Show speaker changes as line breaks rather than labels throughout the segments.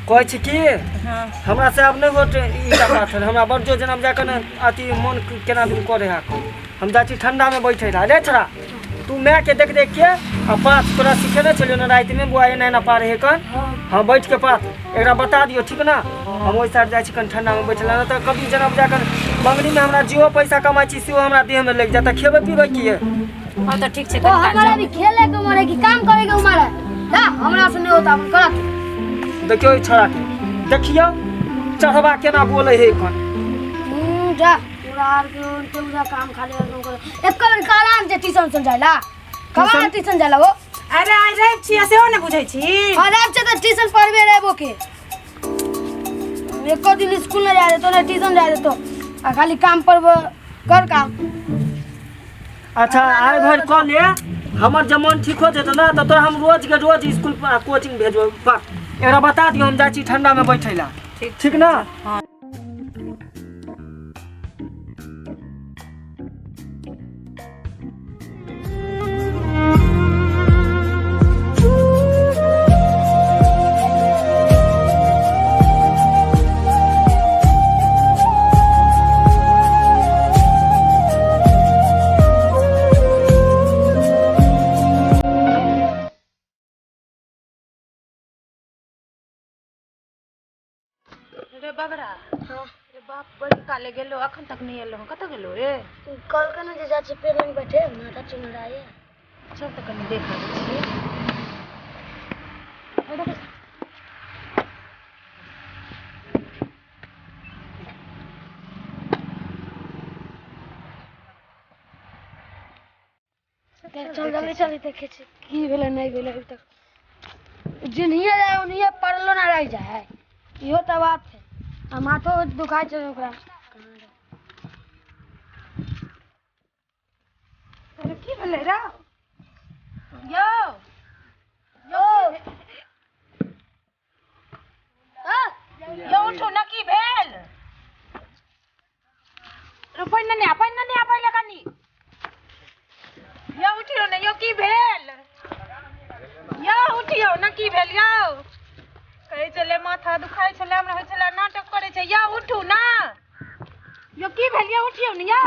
कहै छी कि हमरा से अब नहीं होत ईटा बात है हमरा बड़ जो जनम जाकर अति मन केना दिन करे हा हम जा छी ठंडा में बैठे रहा रे छरा तू मैं के देख देख के आ पाँच तोरा सिखेने चलियो ना रात में बुआ एना ना पारे है कन हां बैठ के पात एकरा बता दियो ठीक ना हम ओइ साइड जाय छी कन ठंडा में बैठला ना त कभी जनम जाकर मंगनी में हमरा जियो पैसा कमाई छी से हमरा देह में लग जाता खेबे पीबे की है
हां त ठीक छे
ओ हमरा भी खेले के मारे की काम करे के मारे ना हमरा से नहीं होता हम करत
देखियो छड़ा के देखियो चढ़वा केना बोले है कन
जा पूरा पूरा काम खाली कर एक बार आराम से ट्यूशन चल जाला कब ट्यूशन जाला वो
अरे आई रे छिया से हो न बुझै छी
आराम से तो ट्यूशन पढ़बे रहबो के एको दिन स्कूल न जाए तो ना ट्यूशन जाए तो खाली काम पढ़ब कर काम
अच्छा आइ भर क ले हमर जमन ठीक हो जेत ना त तोरा हम रोज के रोज स्कूल कोचिंग भेजबो बस एकरा बता दियो हम जाची ठंडा में बैठैला ठीक ना हां
बगड़ा हां रे बाप बड़ी काले गेलो अखन तक नहीं एलो कत गेलो रे
कल कने जे जाचे पेड़ में बैठे माथा चिंगड़ाए
चल त कनी देखा छी
चल जल्दी चल देखे छी की भेले नहीं भेले अभी तक जिनिया जाए उनिया पड़लो ना रह जाए इहो त बात है आ माथो दुखाय छै ओकरा
अरे की भेले रे यो
यो
यो उठो न की भेल रुपै न ने पहिले कनी यो उठियो न यो की भेल यो उठियो न की भेल यो कहे चले माथा दुखाय छले हमरा होय छले नाटक करे छै या उठू ना यो की भेल या उठियो न या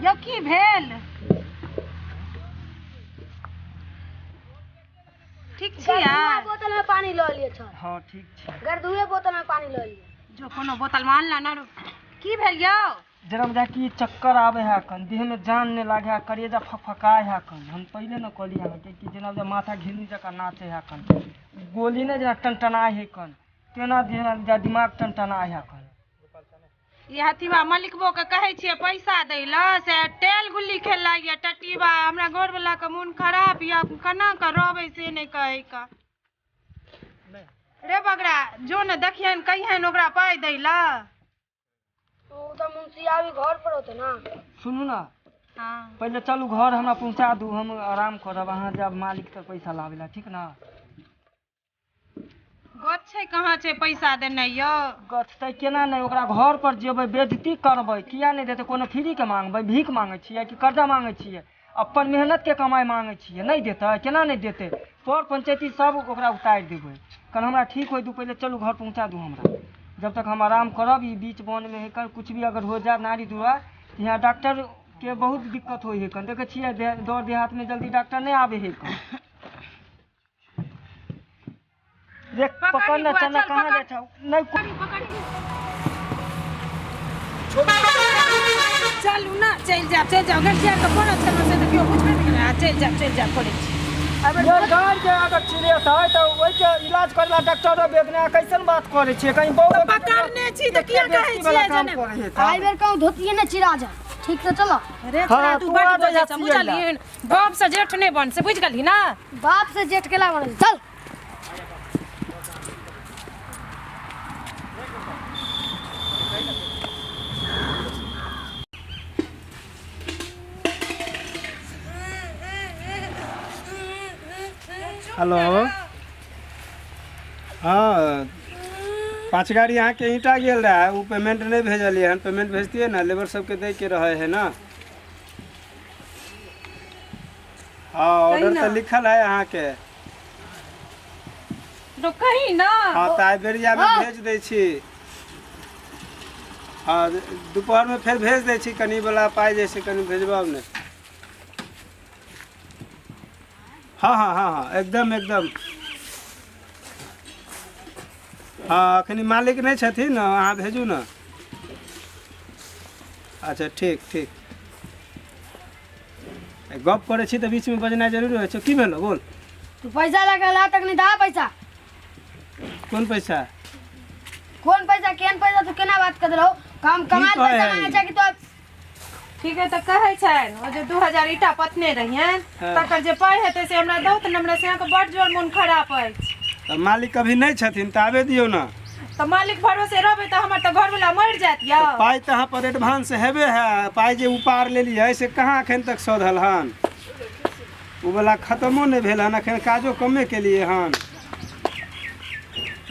यो की भेल ठीक छी यार
बोतल में पानी ल लियो छ
हां ठीक छै
गर्दुए बोतल में पानी ल लियो
जो कोनो बोतल में आनला ना की भेल यो
जरम जा की चक्कर आवे है कन देह में जान ने लागे है करेजा फफकाए है कन हम पहले न कहली है कि जना जा माथा घिलू जका नाचे है कन गोली ने जना टनटनाए है कन तेना देह जा दिमाग टनटनाए है कन
ये हथिवा मालिकबो के कहे छिए पैसा दैला से टेल गुल्ली खेला या टटीबा हमरा घर वाला के मन खराब या कना का रोबे से नहीं कहे का रे बगड़ा जो न देखियन कहियन ओकरा पाई दैला
तो मुंशी आवी घर पर होते ना
सुनू ना
हां
पहले चलू घर हमरा पहुंचा दू हम आराम करब अहाँ जब मालिक तक पैसा लावेला ठीक ना
गछ छै कहाँ छै पैसा देने यो
गछ त केना नहीं ओकरा घर पर जेबै बेइज्जती करबै किया नहीं देते कोनो फ्री के मांगबै भीख मांगे छियै कि कर्जा मांगे छियै अपन मेहनत के कमाई मांगे छियै नहीं देते केना नहीं देते पर पंचायती सब ओकरा उतार देबै कल हमरा ठीक होय दू पहले चलू घर पहुंचा दू हमरा जब तक हम आराम करब ई बीच बन में है कुछ भी अगर हो जाए नारी दुआ यहाँ डॉक्टर के बहुत दिक्कत होई है कन देखे छियै दौड़ देहात में जल्दी डॉक्टर नहीं आवे है देख पकड़ना चना कहां बैठा नहीं
चलू ना चल जाओ गठिया के फोन चलो से देखियो पूछबे नहीं चल जा पड़े
अबे गाड़ के अगर सीरियस है तो ओइ के इलाज करला डॉक्टर बेगना कैसन बात करे छी कहीं बहु
पकड़ने छी त किया कहै छी जने
आई बेर कहूं धोतिए ने चिरा जा ठीक तो चलो
अरे तू बड़ बजा बुझलिन बाप से जेठ नहीं बन से बुझ गली ना
बाप से जेठ केला बन चल
हेलो हाँ 5 गाड़ी यहाँ के ईंटा गेल रहा है, वो पेमेंट नहीं भेजलिए हन, पेमेंट भेजतिए ना, लेबर सबके दे के रहे है ना। हाँ ऑर्डर तो लिखल है यहाँ के।
तो कहीं ना
हाँ तो आई बेरिया में भेज दै छी। हाँ दोपहर में फिर भेज दै छी, कनी वाला पाई जैसे कनी भेजबाब ने। हाँ हाँ हाँ हाँ एकदम एकदम। हाँ अखनी मालिक नहीं छथिन ना, अहाँ भेजू ना। अच्छा ठीक ठीक। गप करे छी तो बीच में बजना जरूरी है। की भेलो बोल।
तू पैसा लगा ला तक नहीं था पैसा।
कौन पैसा?
कौन पैसा केन पैसा तू केना बात कर रहो? काम कमाल पैसा मांगे छै कि तो
ठीक है तो कहे छन ओ जे 2000 ईटा पथने रहियन तकर जे पाई हेते से हमरा दो त हमरा से के बड़ जोर मन खराब अछि।
तो मालिक अभी नहीं छथिन तो आबे दियो ना।
तो मालिक भरोसे रहबे तो हमर तो घर वाला मर जात या।
तो पाई तो यहाँ पर एडवांस हेबे है, पाई जे उपार ले लिया से कहाँ अखन तक सधल हन, वो वाला खत्मो नहीं भेल हन, अखन काजो कमे के लिए हन,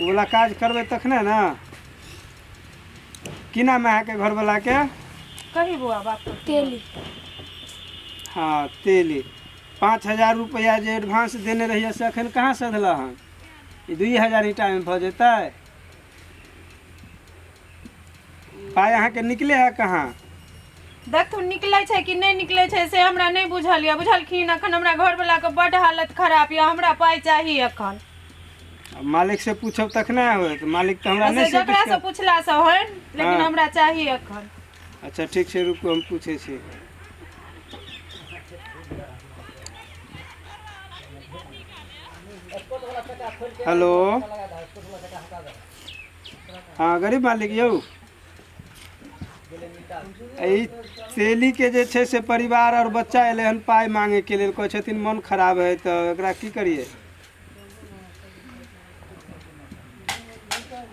वो वाला काज करबे तखने ना। की नाम है के घर वाला के?
कही बुआ बाप
तेली।
हाँ तेली। 5000 रुपया जे एडवांस देने रहिए से अखन कहाँ सधला हन, 2000 ईटा में भ जेतै। पाई अहाँ के निकले है कहाँ?
देखू निकले छै कि नहीं निकले छै से हमरा नहीं बुझल या। बुझलखिन अखन हमरा घर वाला के बड़ हालत खराब या, हमरा पाई चाहिए अखन।
मालिक से पूछब तखने होत, मालिक तो हमरा नहीं से
जकरा से पूछला से होन, लेकिन हमरा चाहिए अखन।
अच्छा ठीक से रुको हम पूछे छी। हेलो हाँ गरीब मालिक यौ, ई तेली के जे छै से परिवार और बच्चा एले हन पाई मांगे के लेल, कहै छथिन मन खराब है तो एकरा की करिए?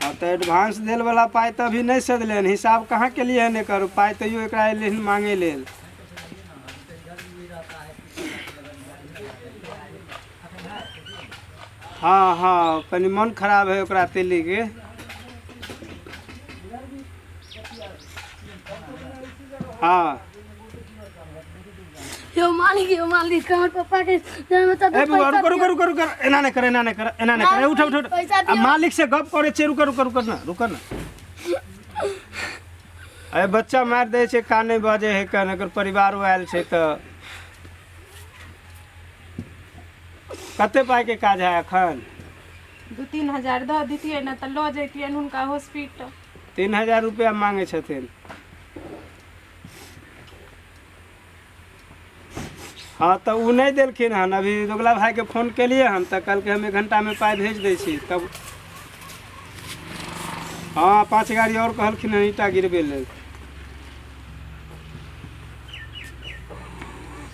हाँ तो एडवांस देल वाला पाई तो अभी नहीं सधले हन, हिसाब कहाँ के लिए हन एकर पाई तैयो एकरा एले हन मांगे लेल। हाँ हाँ कनी मन खराब है ओकरा तेली के। हाँ
यो मालिक कहाँ पापा के जन्म त
ए बुआ रुक रुक रुक रुक, एना नहीं कर एना नहीं कर एना नहीं कर, उठ उठ उठ। आ मालिक से गप करे छे, रुक रुक रुक ना रुक ना। अरे बच्चा मार दे छे, काने बजे है कन, अगर परिवार आयल छे तो कते पाई के काज है अखन?
2-3 हजार दो दीतिए ना तो लो जैतिए उनका हॉस्पिटल।
3000 रुपया मांगे छथिन। हाँ तो वो नहीं दिलखिन हन, अभी दोगला भाई के फोन के लिए हम तो कल के हम 1 घंटा में पाई भेज दै छी तब। हाँ 5 गाड़ी और कहलखिन हन ईटा गिरबे लेल।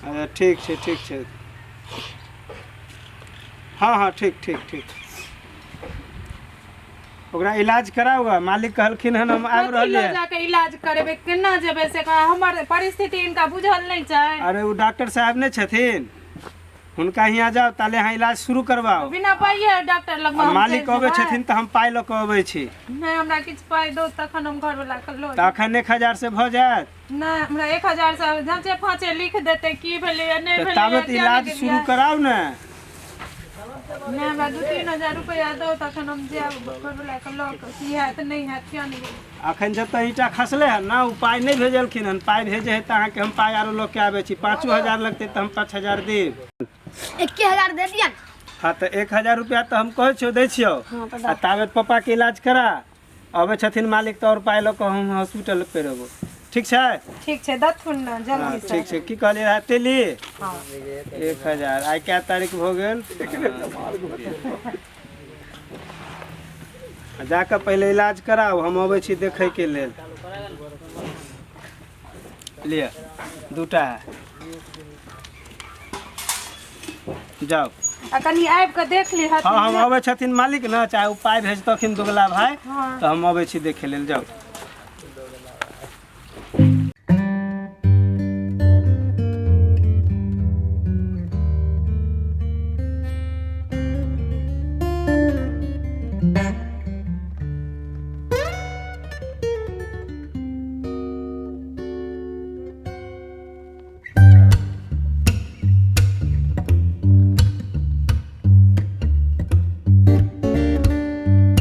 अच्छा ठीक छै ठीक छै। हाँ हाँ ठीक ठीक ठीक। ओकरा इलाज कराओगा, मालिक कहलखिन हन हम आबि रहलिए।
जाके इलाज करेबे केना जेबे से हमर परिस्थिति इनका बुझल नहीं छै।
अरे वो डॉक्टर साहब नहीं छथिन, हुनका यहाँ जाओ ताले यहाँ इलाज शुरू करवाओ।
बिना पाइए डॉक्टर लग
मालिक अबे छथिन तो हम पाई ल के अबै छी।
नहीं हमरा किछ पाई दो तखन हम घर वाला कर लो।
तो अखन 1000 से भ जायत?
नहीं हमरा 1000 से जांचे फांचे लिख देते की भेले नहीं
तो
भेले।
ताबत इलाज शुरू कराओ ना।
नहीं हमरा 2-3 हजार रुपया दो तखन हम जाब घर वाला कर लो की है त नहीं है क्या नहीं।
अखन जब तक ईटा खसले है ना, वो पाई नहीं भेजलखिन हन, पाई भेजे है तो अहाँके हम पाई आरो लोग के आबे छी। 5000 लगते तो हम 5000 देब।
1000 दे दिया।
हाँ तो 1000 रुपया तो हम कहे छो दे छियो। आ ताबत पापा के इलाज करा, अबे छथिन मालिक तो और पाई ल के हम हॉस्पिटल पे रहबो। ठीक छै?
ठीक छै दथुन ना जल्दी से।
ठीक छै। की कहलिए रहा तेली?
हां
1000। आई क्या तारीख भ गेल? जाके पहले इलाज कराओ, हम अबै छी देखे के लेल। लिया 2टा है, जाओ।
आ कनी आबि के देख ली हथिन।
हाँ हम अबै छथिन मालिक ना, चाहे उ पाई भेजतखिन दोगला भाई
हाँ।
तो हम अबै छी देखे लेल, जाओ।